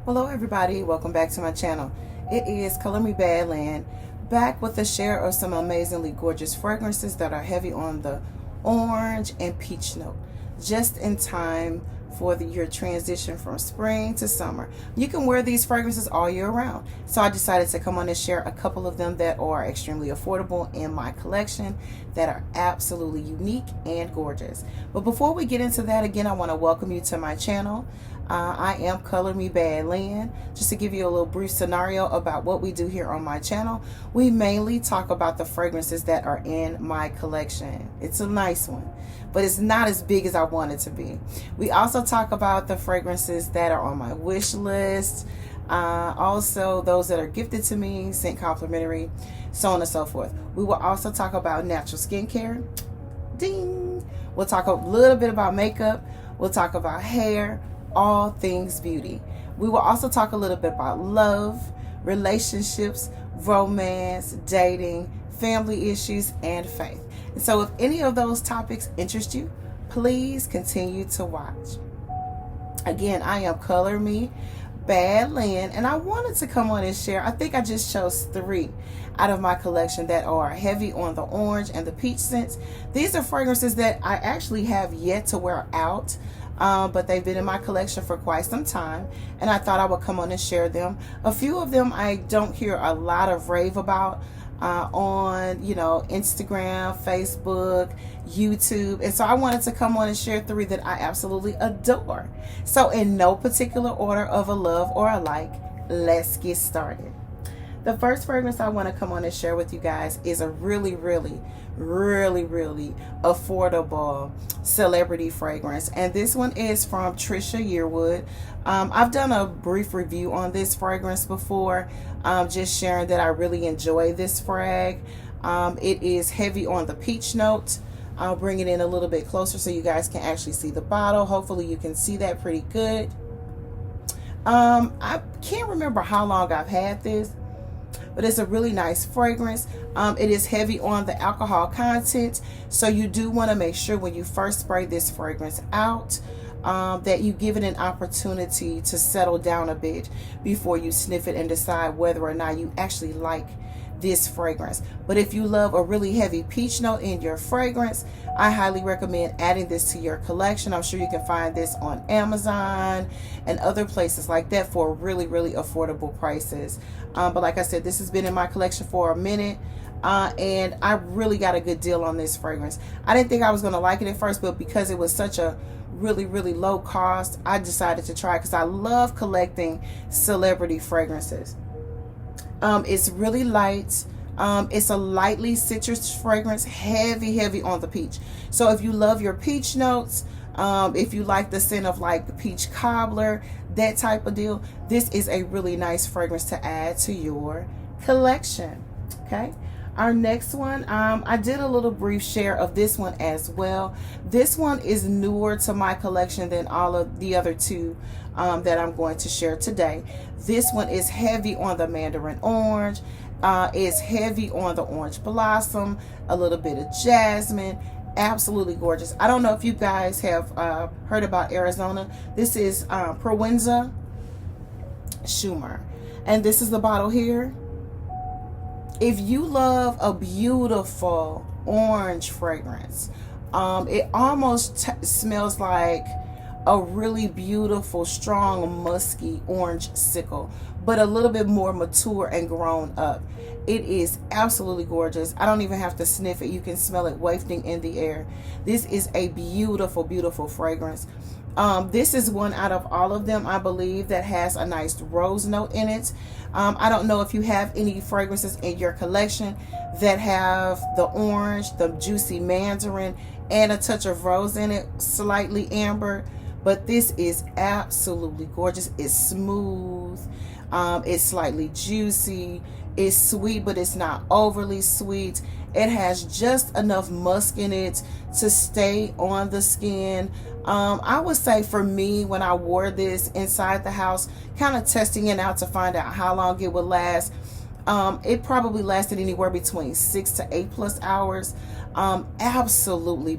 Hello everybody, welcome back to my channel. It is Color Me Badland, back with a share of some amazingly gorgeous fragrances that are heavy on the orange and peach note, just in time for your transition from spring to summer. You can wear these fragrances all year round, so I decided to come on and share a couple of them that are extremely affordable in my collection that are absolutely unique and gorgeous. But before we get into that, again, I want to welcome you to my channel. I am Color Me Badland. Just to give you a little brief scenario about what we do here on my channel, we mainly talk about the fragrances that are in my collection. It's a nice one, but it's not as big as I want it to be. We also talk about the fragrances that are on my wish list, also those that are gifted to me, sent complimentary, so on and so forth. We will also talk about natural skincare. Ding! We'll talk a little bit about makeup. We'll talk about hair, all things beauty. We will also talk a little bit about love, relationships, romance, dating, family issues, and faith. And so if any of those topics interest you, please continue to watch. Again, I am Color Me Badland, and I wanted to come on and share. I think I just chose 3 out of my collection that are heavy on the orange and the peach scents. These are fragrances that I actually have yet to wear out, but they've been in my collection for quite some time, and I thought I would come on and share them. A few of them I don't hear a lot of rave about on Instagram, Facebook, YouTube, and so I wanted to come on and share 3 that I absolutely adore. So in no particular order of a love or a like, let's get started. The first fragrance I want to come on and share with you guys is a really affordable celebrity fragrance, and this one is from YEARWOOD. I've done a brief review on this fragrance before, just sharing that I really enjoy this frag. It is heavy on the peach note. I'll bring it in a little bit closer so you guys can actually see the bottle. Hopefully you can see that pretty good. I can't remember how long I've had this, but it's a really nice fragrance. It is heavy on the alcohol content, so you do want to make sure when you first spray this fragrance out that you give it an opportunity to settle down a bit before you sniff it and decide whether or not you actually like this fragrance. But if you love a really heavy peach note in your fragrance, I highly recommend adding this to your collection. I'm sure you can find this on Amazon and other places like that for really affordable prices. But like I said, this has been in my collection for a minute, and I really got a good deal on this fragrance. I didn't think I was going to like it at first, but because it was such a really low cost, I decided to try it because I love collecting celebrity fragrances. It's really light. It's a lightly citrus fragrance, heavy on the peach. So if you love your peach notes, if you like the scent of like the peach cobbler, that type of deal, this is a really nice fragrance to add to your collection. Okay, our next one, I did a little brief share of this one as well. This one is newer to my collection than all of the other 2 that I'm going to share today. This one is heavy on the Mandarin orange. It's heavy on the orange blossom, a little bit of jasmine. Absolutely gorgeous. I don't know if you guys have heard about Arizona. This is PROENZA Schumer, and this is the bottle here. If you love a beautiful orange fragrance, it almost smells like a really beautiful, strong, musky orange sickle, but a little bit more mature and grown up. It is absolutely gorgeous. I don't even have to sniff it. You can smell it wafting in the air. This is a beautiful fragrance. This is one out of all of them, I believe, that has a nice rose note in it. I don't know if you have any fragrances in your collection that have the orange, the juicy mandarin, and a touch of rose in it, slightly amber. But this is absolutely gorgeous. It's smooth. It's slightly juicy. It's sweet, but it's not overly sweet. It has just enough musk in it to stay on the skin. I would say for me, when I wore this inside the house, kind of testing it out to find out how long it would last, it probably lasted anywhere between 6 to 8+ hours. Absolutely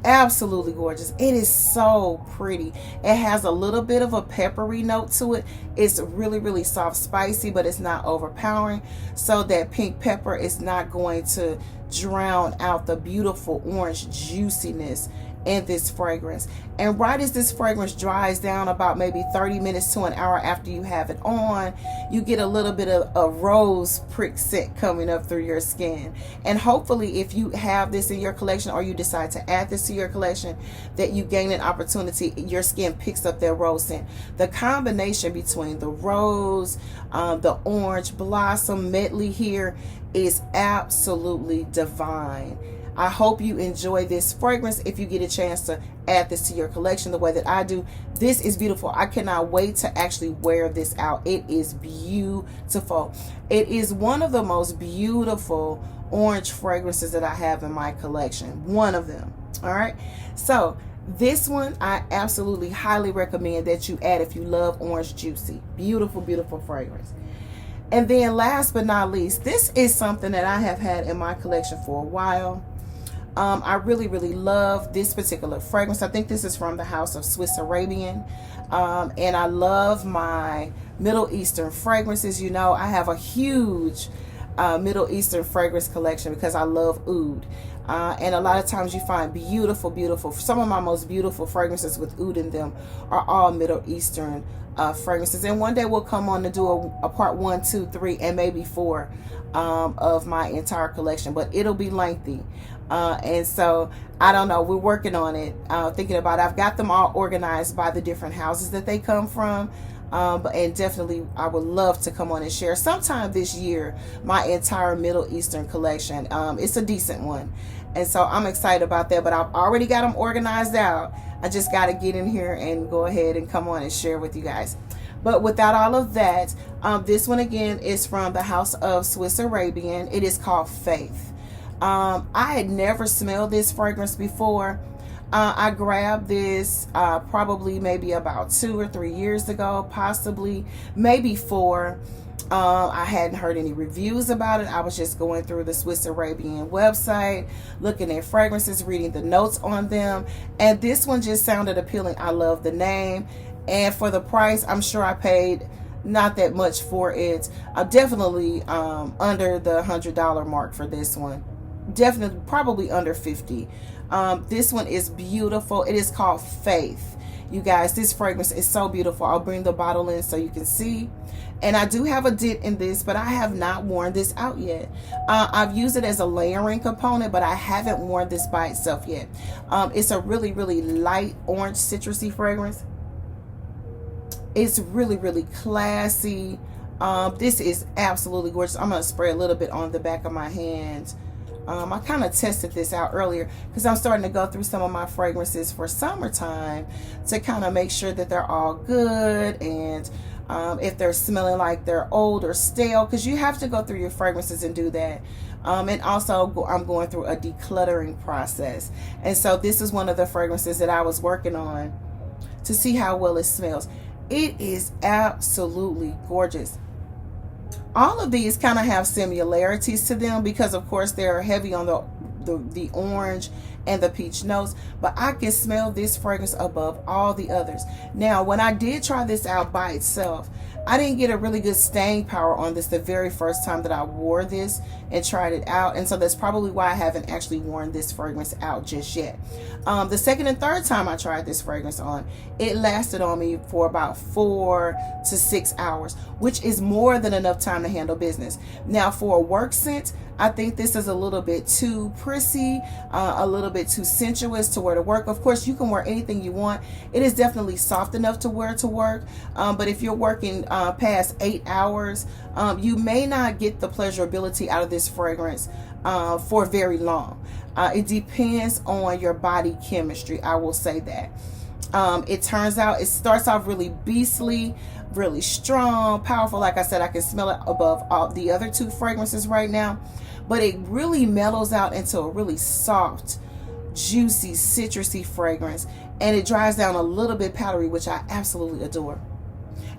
Absolutely gorgeous. It is so pretty. It has a little bit of a peppery note to it. It's really, really soft, spicy, but it's not overpowering. So that pink pepper is not going to drown out the beautiful orange juiciness in this fragrance. And right as this fragrance dries down, about maybe 30 minutes to an hour after you have it on, you get a little bit of a rose prick scent coming up through your skin. And hopefully, if you have this in your collection or you decide to add this to your collection, that you gain an opportunity, your skin picks up that rose scent. The combination between the rose, the orange blossom medley here is absolutely divine. I hope you enjoy this fragrance. If you get a chance to add this to your collection the way that I do, this is beautiful. I cannot wait to actually wear this out. It is beautiful. It is one of the most beautiful orange fragrances that I have in my collection. One of them. All right. So this one, I absolutely highly recommend that you add if you love orange juicy. Beautiful, beautiful fragrance. And then last but not least, this is something that I have had in my collection for a while. I really, really love this particular fragrance. I think this is from the house of Swiss Arabian. And I love my Middle Eastern fragrances. You know, I have a huge Middle Eastern fragrance collection because I love oud. And a lot of times you find beautiful, beautiful, some of my most beautiful fragrances with oud in them are all Middle Eastern fragrances. And one day we'll come on to do a part 1, 2, 3, and maybe 4 of my entire collection, but it'll be lengthy. And so I don't know, we're working on it, thinking about it. I've got them all organized by the different houses that they come from. And definitely I would love to come on and share sometime this year my entire Middle Eastern collection. It's a decent one, and so I'm excited about that, but I've already got them organized out. I just got to get in here and go ahead and come on and share with you guys. But without all of that, this one again is from the house of Swiss Arabian. It is called Faith. I had never smelled this fragrance before. I grabbed this probably maybe about 2 or 3 years ago, possibly maybe 4. I hadn't heard any reviews about it. I was just going through the Swiss Arabian website, looking at fragrances, reading the notes on them, and this one just sounded appealing. I love the name, and for the price, I'm sure I paid not that much for it. I'm definitely under the $100 mark for this one. Definitely probably under 50. This one is beautiful. It is called Faith. You guys, this fragrance is so beautiful. I'll bring the bottle in so you can see. And I do have a dent in this, but I have not worn this out yet. I've used it as a layering component, but I haven't worn this by itself yet. It's a really, really light orange citrusy fragrance. It's really, really classy. This is absolutely gorgeous. I'm going to spray a little bit on the back of my hands. I kind of tested this out earlier because I'm starting to go through some of my fragrances for summertime to kind of make sure that they're all good, and if they're smelling like they're old or stale, because you have to go through your fragrances and do that. And also I'm going through a decluttering process, and so this is one of the fragrances that I was working on to see how well it smells. It is absolutely gorgeous. All of these kind of have similarities to them because, of course, they're heavy on the orange and the peach notes, but I can smell this fragrance above all the others. Now, when I did try this out by itself, I didn't get a really good staying power on this the very first time that I wore this and tried it out, and so that's probably why I haven't actually worn this fragrance out just yet. The second and third time I tried this fragrance on, it lasted on me for about 4 to 6 hours, which is more than enough time to handle business. Now, for a work scent, I think this is a little bit too prissy, a little bit too sensuous to wear to work. Of course, you can wear anything you want. It is definitely soft enough to wear to work, but if you're working past 8 hours, you may not get the pleasurability out of this fragrance for very long. It depends on your body chemistry, I will say that. It starts off really beastly, really strong, powerful. Like I said, I can smell it above all the other 2 fragrances right now, but it really mellows out into a really soft, juicy, citrusy fragrance, and it dries down a little bit powdery, which I absolutely adore.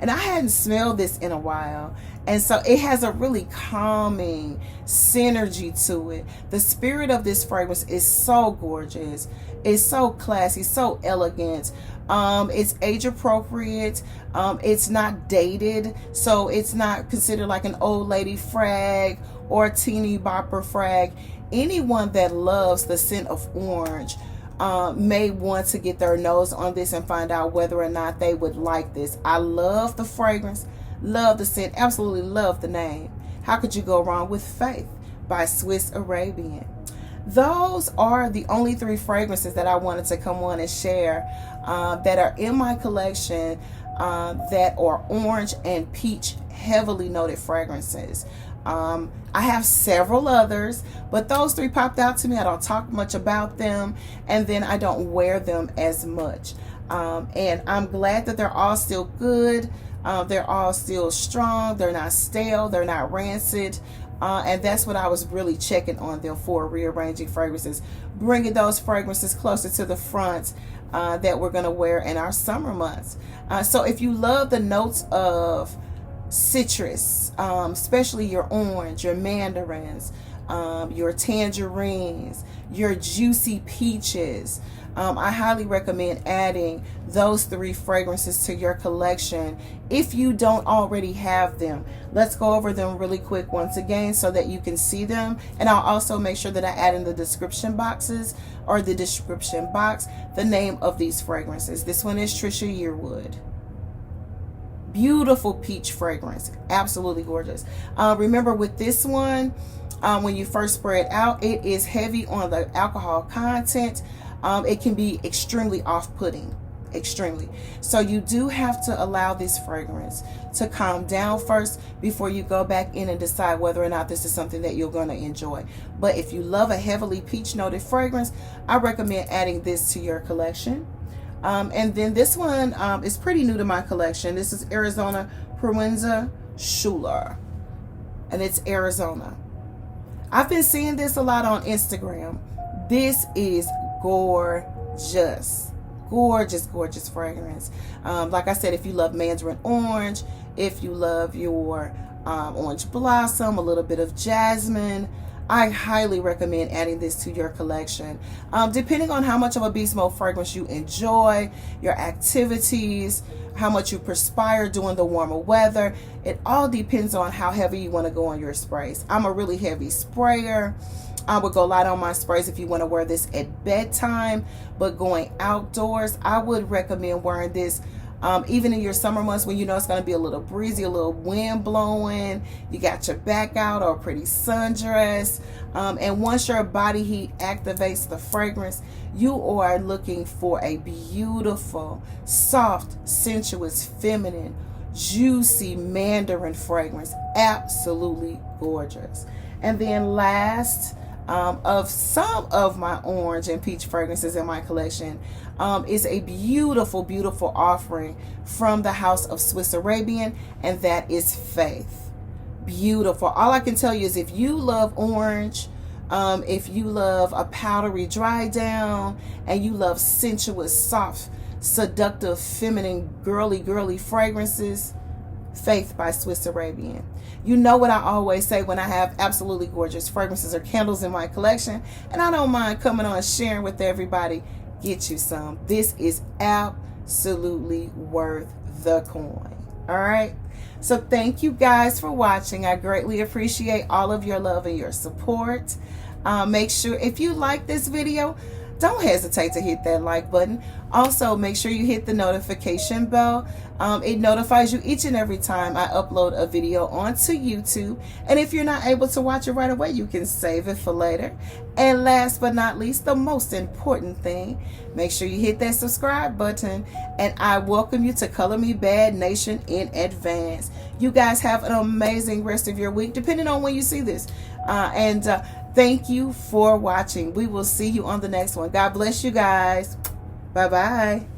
And I hadn't smelled this in a while. And so it has a really calming synergy to it. The spirit of this fragrance is so gorgeous. It's so classy, so elegant. It's age appropriate. It's not dated. So it's not considered like an old lady frag or a teeny bopper frag. Anyone that loves the scent of orange may want to get their nose on this and find out whether or not they would like this. I love the fragrance, love the scent, absolutely love the name. How could you go wrong with Faith by Swiss Arabian? Those are the only 3 fragrances that I wanted to come on and share that are in my collection that are orange and peach heavily noted fragrances. I have several others, but those 3 popped out to me. I don't talk much about them, and then I don't wear them as much. And I'm glad that they're all still good. They're all still strong. They're not stale. They're not rancid. And that's what I was really checking on them for, rearranging fragrances, bringing those fragrances closer to the front that we're going to wear in our summer months. So if you love the notes of citrus, especially your orange, your mandarins, your tangerines, your juicy peaches, I highly recommend adding those 3 fragrances to your collection if you don't already have them. Let's go over them really quick once again so that you can see them, and I'll also make sure that I add in the description boxes or the description box the name of these fragrances. This one is Trisha Yearwood. Beautiful peach fragrance, absolutely gorgeous. Remember with this one, when you first spray it out, it is heavy on the alcohol content. It can be extremely off-putting, extremely. So you do have to allow this fragrance to calm down first before you go back in and decide whether or not this is something that you're going to enjoy. But if you love a heavily peach noted fragrance, I recommend adding this to your collection. And then this one is pretty new to my collection. This is Arizona PROENZA Schuler, and it's Arizona. I've been seeing this a lot on Instagram. This is gorgeous, gorgeous, gorgeous fragrance. Like I said, if you love mandarin orange, if you love your orange blossom, a little bit of jasmine, I highly recommend adding this to your collection. Depending on how much of a beast mode fragrance you enjoy, your activities, how much you perspire during the warmer weather, it all depends on how heavy you want to go on your sprays. I'm a really heavy sprayer. I would go light on my sprays if you want to wear this at bedtime, but going outdoors, I would recommend wearing this even in your summer months when you know it's going to be a little breezy, a little wind blowing, you got your back out or a pretty sundress, and once your body heat activates the fragrance, you are looking for a beautiful, soft, sensuous, feminine, juicy mandarin fragrance. Absolutely gorgeous. And then last, of some of my orange and peach fragrances in my collection is a beautiful, beautiful offering from the house of Swiss Arabian, and that is Faith. Beautiful. All I can tell you is if you love orange, if you love a powdery dry down, and you love sensuous, soft, seductive, feminine, girly fragrances, Faith by Swiss Arabian. You know what I always say when I have absolutely gorgeous fragrances or candles in my collection, and I don't mind coming on sharing with everybody. Get you some. This is absolutely worth the coin. All right. So thank you guys for watching. I greatly appreciate all of your love and your support. Make sure if you like this video, don't hesitate to hit that like button. Also, make sure you hit the notification bell. It notifies you each and every time I upload a video onto YouTube. And if you're not able to watch it right away, you can save it for later. And last but not least, the most important thing, make sure you hit that subscribe button. And I welcome you to Color Me Bad Nation in advance. You guys have an amazing rest of your week, depending on when you see this. Thank you for watching. We will see you on the next one. God bless you guys. Bye-bye.